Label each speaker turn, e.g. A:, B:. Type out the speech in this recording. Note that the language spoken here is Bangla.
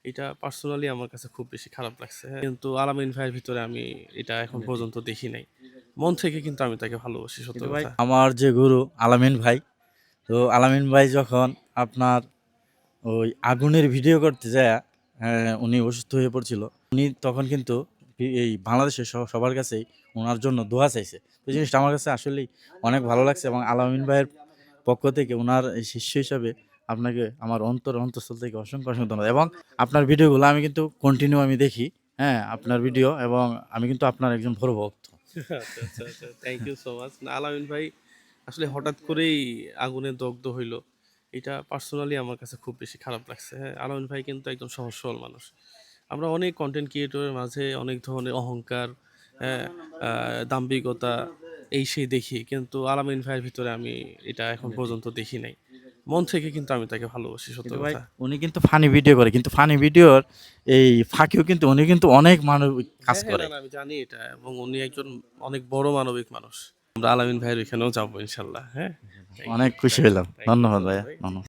A: এটা পার্সোনালি আমার কাছে খুব বেশি খারাপ লাগছে। হ্যাঁ, কিন্তু আলামিন ভাইয়ের ভিতরে আমি এটা এখন পর্যন্ত দেখি নাই। মন থেকে কিন্তু আমি তাকে ভালোবাসি, সত্য
B: কিন্তু ভাই
A: কথা।
B: আমার যে গুরু আলামিন ভাই, তো আলামিন ভাই যখন আপনার ওই আগুনের ভিডিও করতে যায়, উনি অসুস্থ হয়ে পড়ছিল, উনি তখন কিন্তু এই বাংলাদেশের সবার কাছেই ওনার জন্য দোয়া চাইছে। তো এই জিনিসটা আমার কাছে আসলেই অনেক ভালো লাগছে এবং আলামিন ভাইয়ের পক্ষ থেকে ওনার এই শিষ্য হিসাবে আপনাকে আমার অন্তঃস্থল থেকে অসংখ্য অসংখ্য ধন্যবাদ। এবং আপনার ভিডিওগুলো আমি কিন্তু কন্টিনিউ আমি দেখি, হ্যাঁ আপনার ভিডিও, এবং আমি কিন্তু আপনার একজন বড় ভক্ত।
A: আচ্ছা, আচ্ছা, আচ্ছা। Thank you so much. না, আলামিন ভাই আসলে হঠাৎ করেই আগুনে দগ্ধ হইল। এটা পার্সোনালি আমার কাছে খুব বেশি খারাপ লাগছে। হ্যাঁ, আলামিন ভাই কিন্তু একজন সহজ সরল মানুষ। আমরা অনেক কনটেন্ট ক্রিয়েটরের মাঝে অনেক ধরনের অহংকার, হ্যাঁ, দাম্ভিকতা এই সেই দেখি। কিন্তু আলামিন ভাইয়ের ভিতরে আমি এটা এখন পর্যন্ত দেখি নাই। মন থেকে কিন্তু আমি তাকে ভালোবাসি, সত্য
B: কিন্তু ভাই
A: কথা।
B: উনি কিন্তু ফানি ভিডিও করে, কিন্তু ফানি ভিডিওর এই ফাঁকেও কিন্তু উনি কিন্তু অনেক মানবিক কাজ
A: হ্যাঁ, হ্যাঁ,
B: করে।
A: না, না, আমি জানি এটা, এবং উনি একজন অনেক বড় মানবিক মানুষ। আমরা আলামিন ভাইয়ের ওইখানেও যাবো ইনশাল্লাহ। হ্যাঁ, থ্যাংক ইউ,
B: অনেক খুশি
A: থ্যাংক ইউ,
B: হইলাম।
A: থ্যাংক ইউ
B: ধন্যবাদ
A: সো মাচ
B: ভাইয়া,
A: ভাই।
B: ধন্যবাদ।